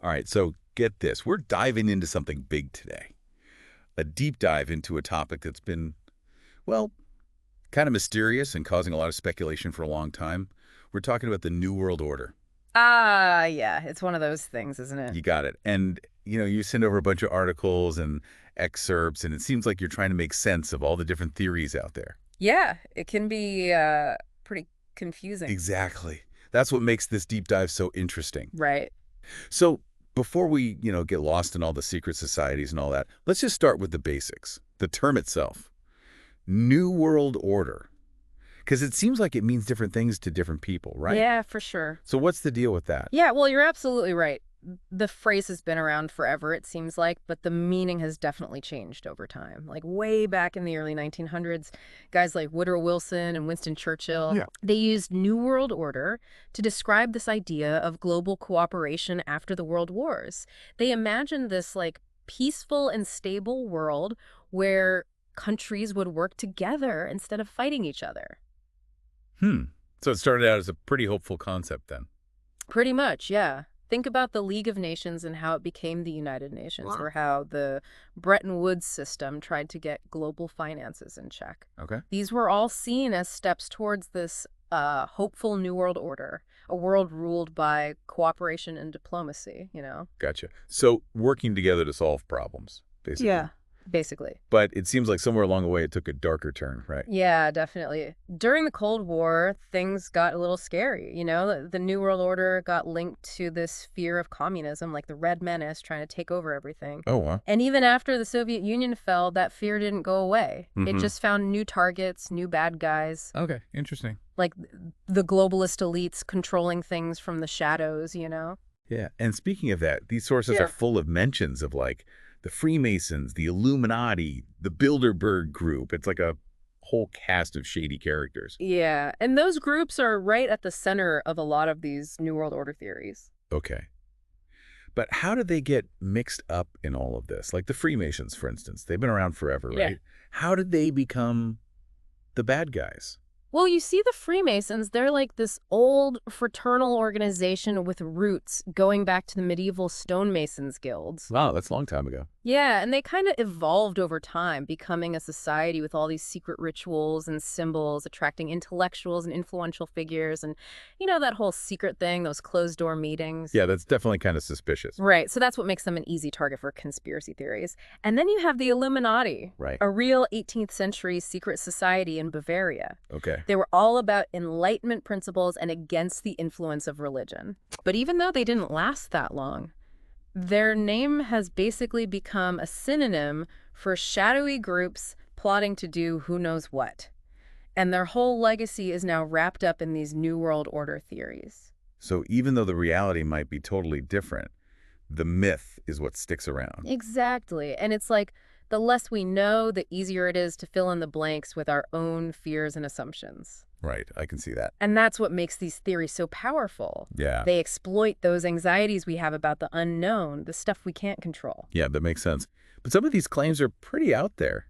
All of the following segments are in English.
All right, so get this. We're diving into something big today. A deep dive into a topic that's been, well, kind of mysterious and causing a lot of speculation for a long time. We're talking about the New World Order. Ah, yeah, it's one of those things, isn't it? You got it. And, you send over a bunch of articles and excerpts, and it seems like you're trying to make sense of all the different theories out there. Yeah, it can be pretty confusing. Exactly. That's what makes this deep dive so interesting. Right. So before we, get lost in all the secret societies and all that, let's just start with the basics. The term itself, New World Order. Because it seems like it means different things to different people, right? Yeah, for sure. So what's the deal with that? Yeah, well, you're absolutely right. The phrase has been around forever, it seems like, but the meaning has definitely changed over time. Like way back in the early 1900s, guys like Woodrow Wilson and Winston Churchill, Yeah. they used New World Order to describe this idea of global cooperation after the World Wars. They imagined this like peaceful and stable world where countries would work together instead of fighting each other. Hmm. So it started out as a pretty hopeful concept then. Pretty much, yeah. Think about the League of Nations and how it became the United Nations, Wow. or how the Bretton Woods system tried to get global finances in check. Okay. These were all seen as steps towards this hopeful New World Order, a world ruled by cooperation and diplomacy. Gotcha. So working together to solve problems, basically. Yeah. Basically. But it seems like somewhere along the way it took a darker turn, right? Yeah, definitely. During the Cold War, things got a little scary. The New World Order got linked to this fear of communism, like the Red Menace trying to take over everything. Oh, wow. And even after the Soviet Union fell, that fear didn't go away. It just found new targets, new bad guys, Okay, interesting. like the globalist elites controlling things from the shadows. Yeah, and speaking of that, these sources Yeah. are full of mentions of like the Freemasons, the Illuminati, the Bilderberg Group. It's like a whole cast of shady characters. Yeah, and those groups are right at the center of a lot of these New World Order theories. Okay. But how did they get mixed up in all of this? Like the Freemasons, for instance, they've been around forever, Yeah. right? How did they become the bad guys? Well, you see the Freemasons, they're like this old fraternal organization with roots going back to the medieval stonemasons guilds. Wow, that's a long time ago. Yeah, and they kind of evolved over time, becoming a society with all these secret rituals and symbols, attracting intellectuals and influential figures, and that whole secret thing, those closed-door meetings. Yeah, that's definitely kind of suspicious. Right, so that's what makes them an easy target for conspiracy theories. And then you have the Illuminati, Right. a real 18th century secret society in Bavaria. Okay. They were all about Enlightenment principles and against the influence of religion. But even though they didn't last that long, their name has basically become a synonym for shadowy groups plotting to do who knows what. And their whole legacy is now wrapped up in these New World Order theories. So even though the reality might be totally different, the myth is what sticks around. Exactly. And it's like the less we know, the easier it is to fill in the blanks with our own fears and assumptions. Right, I can see that. And that's what makes these theories so powerful. Yeah. They exploit those anxieties we have about the unknown, the stuff we can't control. Yeah, that makes sense. But some of these claims are pretty out there,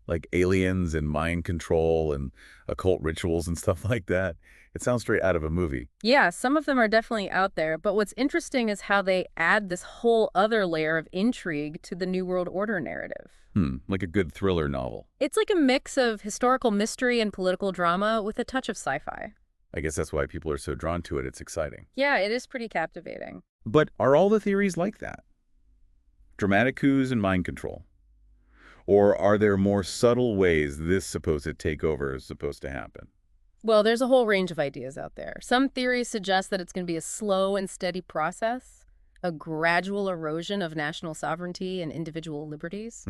like aliens and mind control and occult rituals and stuff like that. It sounds straight out of a movie. Yeah, some of them are definitely out there, but what's interesting is how they add this whole other layer of intrigue to the New World Order narrative. Like a good thriller novel. It's like a mix of historical mystery and political drama with a touch of sci-fi. I guess that's why people are so drawn to it. It's exciting. Yeah, it is pretty captivating. But are all the theories like that? Dramatic coups and mind control? Or are there more subtle ways this supposed takeover is supposed to happen? Well, there's a whole range of ideas out there. Some theories suggest that it's going to be a slow and steady process, a gradual erosion of national sovereignty and individual liberties.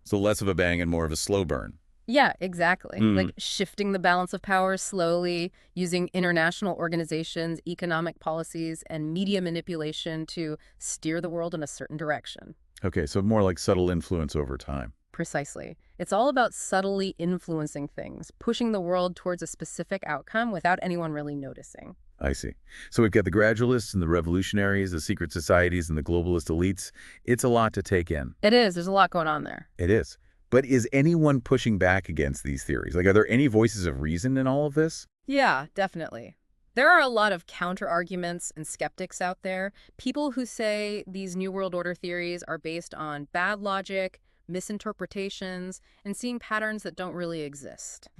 So less of a bang and more of a slow burn. Yeah, exactly. Like shifting the balance of power slowly, using international organizations, economic policies, and media manipulation to steer the world in a certain direction. Okay, so more like subtle influence over time. Precisely. It's all about subtly influencing things, pushing the world towards a specific outcome without anyone really noticing. I see. So we've got the gradualists and the revolutionaries, the secret societies and the globalist elites. It's a lot to take in. It is. There's a lot going on there. It is. But is anyone pushing back against these theories? Like, are there any voices of reason in all of this? Yeah, definitely. There are a lot of counter-arguments and skeptics out there, people who say these New World Order theories are based on bad logic, misinterpretations, and seeing patterns that don't really exist.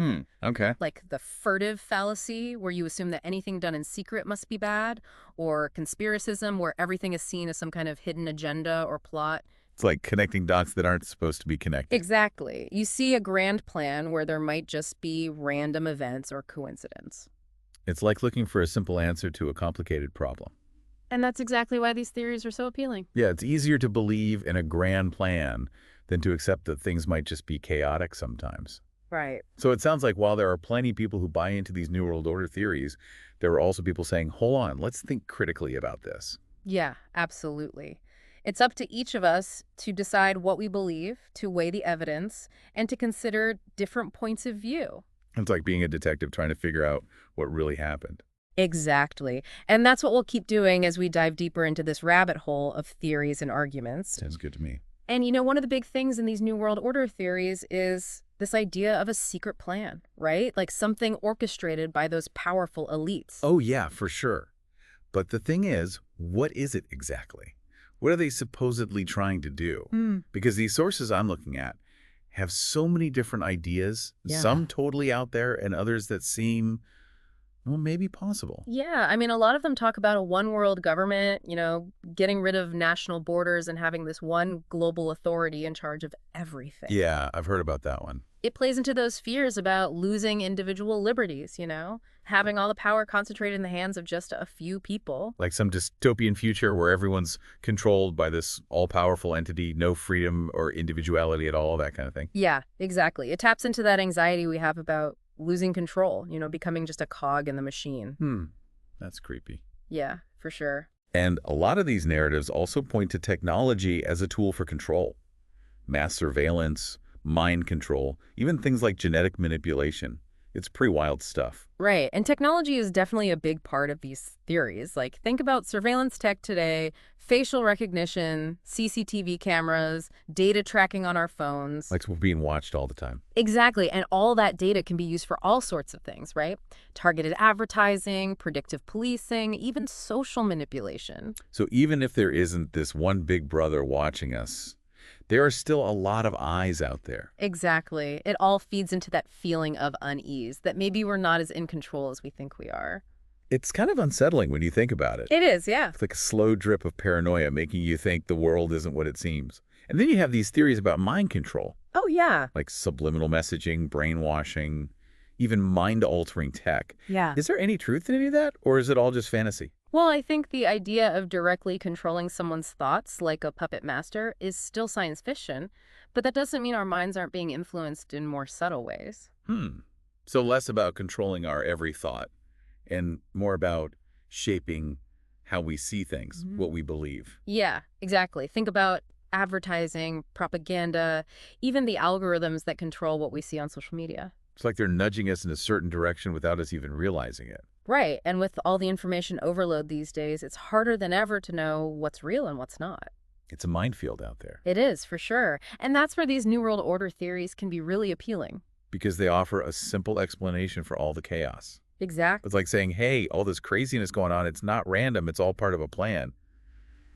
Okay. Like the furtive fallacy, where you assume that anything done in secret must be bad, or conspiracism, where everything is seen as some kind of hidden agenda or plot. It's like connecting dots that aren't supposed to be connected. Exactly. You see a grand plan where there might just be random events or coincidence. It's like looking for a simple answer to a complicated problem. And that's exactly why these theories are so appealing. Yeah, it's easier to believe in a grand plan than to accept that things might just be chaotic sometimes. Right. So it sounds like while there are plenty of people who buy into these New World Order theories, there are also people saying, hold on, let's think critically about this. Yeah, absolutely. It's up to each of us to decide what we believe, to weigh the evidence, and to consider different points of view. It's like being a detective trying to figure out what really happened. Exactly. And that's what we'll keep doing as we dive deeper into this rabbit hole of theories and arguments. Sounds good to me. And one of the big things in these New World Order theories is this idea of a secret plan, right? Like something orchestrated by those powerful elites. Oh, yeah, for sure. But the thing is, what is it exactly? What are they supposedly trying to do? Because these sources I'm looking at have so many different ideas, Yeah. some totally out there and others that seem, well, maybe possible. Yeah, I mean, a lot of them talk about a one-world government, getting rid of national borders and having this one global authority in charge of everything. Yeah, I've heard about that one. It plays into those fears about losing individual liberties, having all the power concentrated in the hands of just a few people. Like some dystopian future where everyone's controlled by this all-powerful entity, no freedom or individuality at all, that kind of thing. Yeah, exactly. It taps into that anxiety we have about losing control, becoming just a cog in the machine. That's creepy. Yeah, for sure. And a lot of these narratives also point to technology as a tool for control. Mass surveillance, mind control, even things like genetic manipulation. It's pretty wild stuff. Right. And technology is definitely a big part of these theories. Like, think about surveillance tech today, facial recognition, CCTV cameras, data tracking on our phones. Like we're being watched all the time. Exactly. And all that data can be used for all sorts of things, right? Targeted advertising, predictive policing, even social manipulation. So even if there isn't this one big brother watching us, there are still a lot of eyes out there. Exactly. It all feeds into that feeling of unease, that maybe we're not as in control as we think we are. It's kind of unsettling when you think about it. It is, yeah. It's like a slow drip of paranoia making you think the world isn't what it seems. And then you have these theories about mind control, Oh, yeah. like subliminal messaging, brainwashing, even mind-altering tech. Yeah. Is there any truth in any of that, or is it all just fantasy? Well, I think the idea of directly controlling someone's thoughts like a puppet master is still science fiction, but that doesn't mean our minds aren't being influenced in more subtle ways. So less about controlling our every thought and more about shaping how we see things, what we believe. Yeah, exactly. Think about advertising, propaganda, even the algorithms that control what we see on social media. It's like they're nudging us in a certain direction without us even realizing it. Right, and with all the information overload these days, it's harder than ever to know what's real and what's not. It's a minefield out there It is, for sure. And that's where these New World Order theories can be really appealing. because they offer a simple explanation for all the chaos. Exactly. It's like saying, hey, all this craziness going on, it's not random, it's all part of a plan.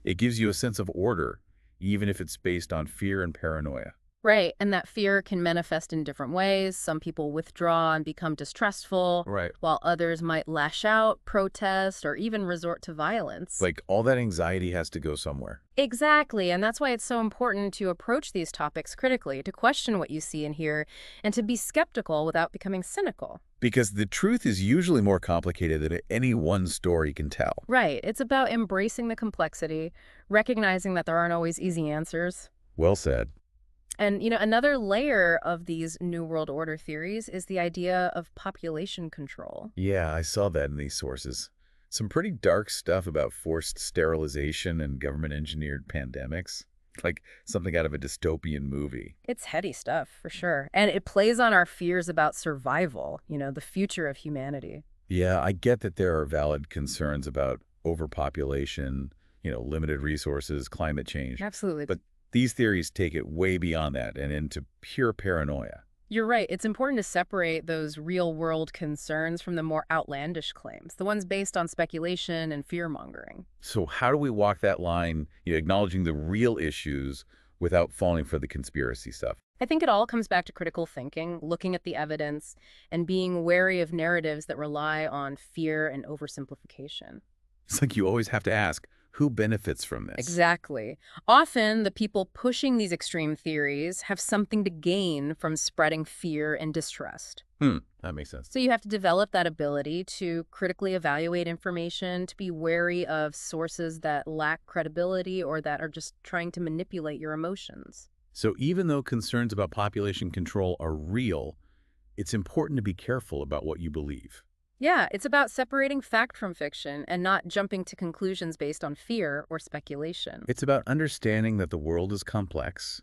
It gives you a sense of order, even if it's based on fear and paranoia. Right, and that fear can manifest in different ways. Some people withdraw and become distrustful, Right. while others might lash out, protest, or even resort to violence. Like all that anxiety has to go somewhere. Exactly, and that's why it's so important to approach these topics critically, to question what you see and hear, and to be skeptical without becoming cynical. Because the truth is usually more complicated than any one story can tell. Right, it's about embracing the complexity, recognizing that there aren't always easy answers. Well said. And, another layer of these New World Order theories is the idea of population control. Yeah, I saw that in these sources. Some pretty dark stuff about forced sterilization and government-engineered pandemics. Like something out of a dystopian movie. It's heady stuff, for sure. And it plays on our fears about survival, the future of humanity. Yeah, I get that there are valid concerns about overpopulation, limited resources, climate change. Absolutely. But these theories take it way beyond that and into pure paranoia. You're right. It's important to separate those real-world concerns from the more outlandish claims, the ones based on speculation and fear-mongering. So how do we walk that line, acknowledging the real issues without falling for the conspiracy stuff? I think it all comes back to critical thinking, looking at the evidence, and being wary of narratives that rely on fear and oversimplification. It's like you always have to ask, who benefits from this? Exactly. Often, the people pushing these extreme theories have something to gain from spreading fear and distrust. That makes sense. So you have to develop that ability to critically evaluate information, to be wary of sources that lack credibility or that are just trying to manipulate your emotions. So even though concerns about population control are real, it's important to be careful about what you believe. Yeah, it's about separating fact from fiction and not jumping to conclusions based on fear or speculation. It's about understanding that the world is complex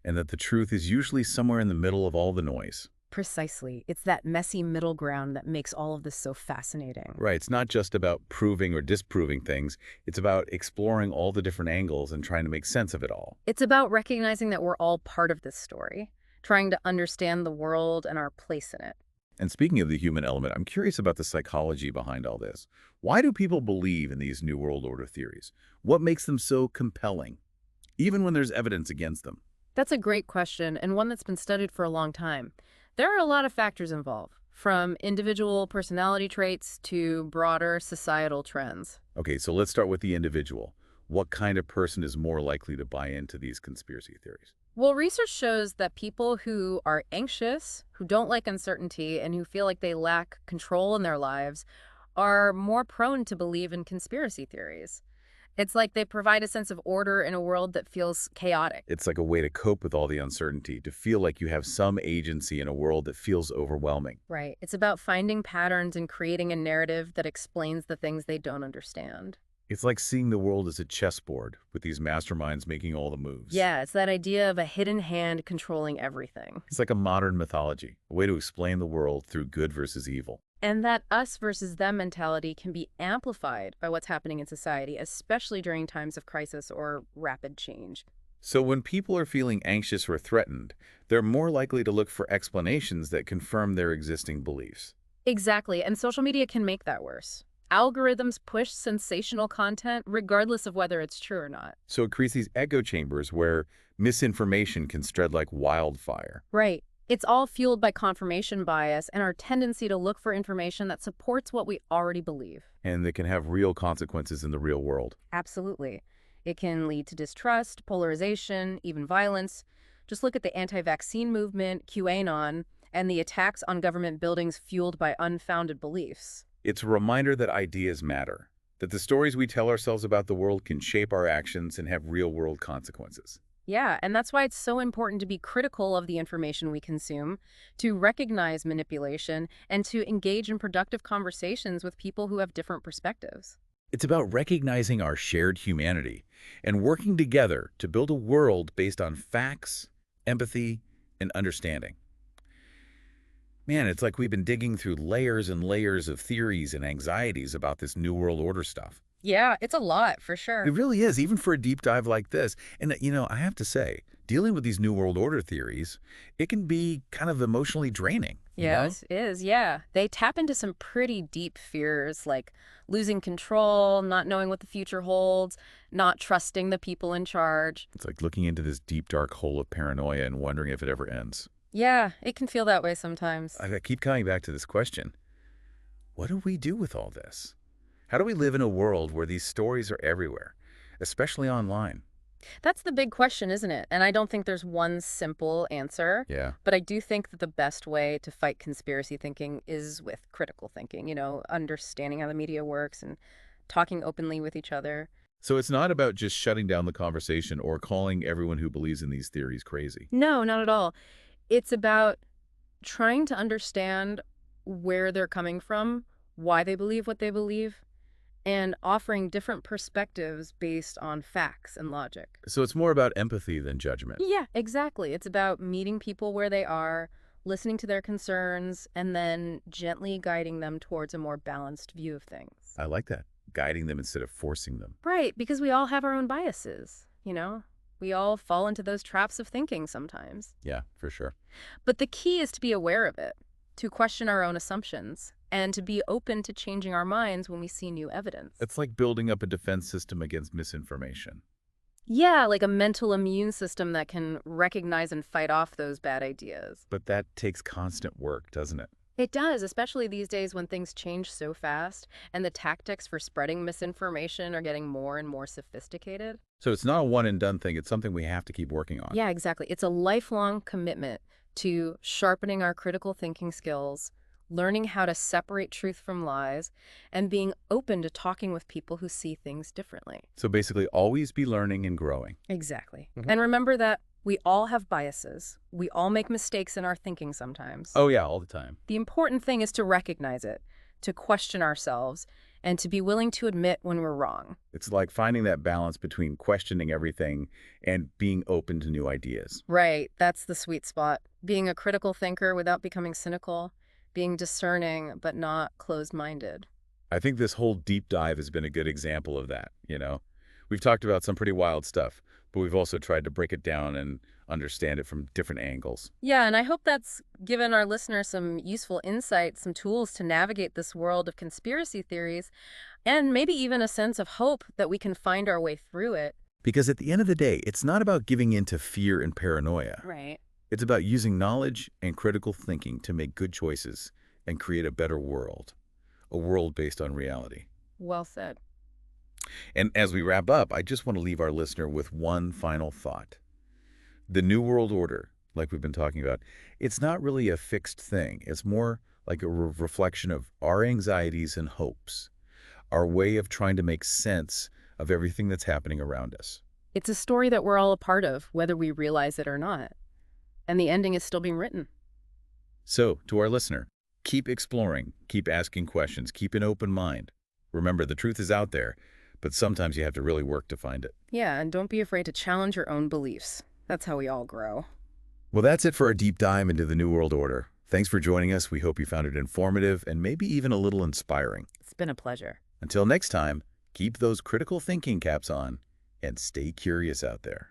and that the truth is usually somewhere in the middle of all the noise. Precisely. It's that messy middle ground that makes all of this so fascinating. Right, it's not just about proving or disproving things. It's about exploring all the different angles and trying to make sense of it all. It's about recognizing that we're all part of this story, trying to understand the world and our place in it. And speaking of the human element, I'm curious about the psychology behind all this. Why do people believe in these New World Order theories? What makes them so compelling, even when there's evidence against them? That's a great question, and one that's been studied for a long time. There are a lot of factors involved, from individual personality traits to broader societal trends. Okay, so let's start with the individual. What kind of person is more likely to buy into these conspiracy theories? Well, research shows that people who are anxious, who don't like uncertainty, and who feel like they lack control in their lives are more prone to believe in conspiracy theories. It's like they provide a sense of order in a world that feels chaotic. It's like a way to cope with all the uncertainty, to feel like you have some agency in a world that feels overwhelming. Right. It's about finding patterns and creating a narrative that explains the things they don't understand. It's like seeing the world as a chessboard with these masterminds making all the moves. Yeah, it's that idea of a hidden hand controlling everything. It's like a modern mythology, a way to explain the world through good versus evil. And that us versus them mentality can be amplified by what's happening in society, especially during times of crisis or rapid change. So when people are feeling anxious or threatened, they're more likely to look for explanations that confirm their existing beliefs. Exactly, and social media can make that worse. Algorithms push sensational content regardless of whether it's true or not. So it creates these echo chambers where misinformation can spread like wildfire. Right. It's all fueled by confirmation bias and our tendency to look for information that supports what we already believe. And they can have real consequences in the real world. Absolutely. It can lead to distrust, polarization, even violence. Just look at the anti-vaccine movement, QAnon, and the attacks on government buildings fueled by unfounded beliefs. It's a reminder that ideas matter, that the stories we tell ourselves about the world can shape our actions and have real-world consequences. Yeah, and that's why it's so important to be critical of the information we consume, to recognize manipulation, and to engage in productive conversations with people who have different perspectives. It's about recognizing our shared humanity and working together to build a world based on facts, empathy, and understanding. Man, it's like we've been digging through layers and layers of theories and anxieties about this New World Order stuff. Yeah, it's a lot, for sure. It really is, even for a deep dive like this. And, I have to say, dealing with these New World Order theories, it can be kind of emotionally draining. Yes, it is, yeah. They tap into some pretty deep fears like losing control, not knowing what the future holds, not trusting the people in charge. It's like looking into this deep, dark hole of paranoia and wondering if it ever ends. Yeah, it can feel that way sometimes. I keep coming back to this question. What do we do with all this? How do we live in a world where these stories are everywhere, especially online? That's the big question, isn't it? And I don't think there's one simple answer. Yeah. But I do think that the best way to fight conspiracy thinking is with critical thinking, understanding how the media works and talking openly with each other. So it's not about just shutting down the conversation or calling everyone who believes in these theories crazy. No, not at all. It's about trying to understand where they're coming from, why they believe what they believe, and offering different perspectives based on facts and logic. So it's more about empathy than judgment. Yeah, exactly. It's about meeting people where they are, listening to their concerns, and then gently guiding them towards a more balanced view of things. I like that. Guiding them instead of forcing them. Right, because we all have our own biases, you know? We all fall into those traps of thinking sometimes. Yeah, for sure. But the key is to be aware of it, to question our own assumptions, and to be open to changing our minds when we see new evidence. It's like building up a defense system against misinformation. Yeah, like a mental immune system that can recognize and fight off those bad ideas. But that takes constant work, doesn't it? It does, especially these days when things change so fast and the tactics for spreading misinformation are getting more and more sophisticated. So it's not a one-and-done thing. It's something we have to keep working on. Yeah, exactly. It's a lifelong commitment to sharpening our critical thinking skills, learning how to separate truth from lies, and being open to talking with people who see things differently. So basically, always be learning and growing. Exactly. And remember that we all have biases. We all make mistakes in our thinking sometimes. Oh, yeah, all the time. The important thing is to recognize it, to question ourselves, and to be willing to admit when we're wrong. It's like finding that balance between questioning everything and being open to new ideas. Right, that's the sweet spot. Being a critical thinker without becoming cynical, being discerning but not closed-minded. I think this whole deep dive has been a good example of that, you know? We've talked about some pretty wild stuff, but we've also tried to break it down and understand it from different angles. Yeah, and I hope that's given our listeners some useful insights, some tools to navigate this world of conspiracy theories, and maybe even a sense of hope that we can find our way through it. Because at the end of the day, it's not about giving in to fear and paranoia. Right. It's about using knowledge and critical thinking to make good choices and create a better world, a world based on reality. Well said. And as we wrap up, I just want to leave our listener with one final thought. The New World Order, like we've been talking about, it's not really a fixed thing. It's more like a reflection of our anxieties and hopes, our way of trying to make sense of everything that's happening around us. It's a story that we're all a part of, whether we realize it or not. And the ending is still being written. So, to our listener, keep exploring, keep asking questions, keep an open mind. Remember, the truth is out there, but sometimes you have to really work to find it. Yeah, and don't be afraid to challenge your own beliefs. That's how we all grow. Well, that's it for our deep dive into the New World Order. Thanks for joining us. We hope you found it informative and maybe even a little inspiring. It's been a pleasure. Until next time, keep those critical thinking caps on and stay curious out there.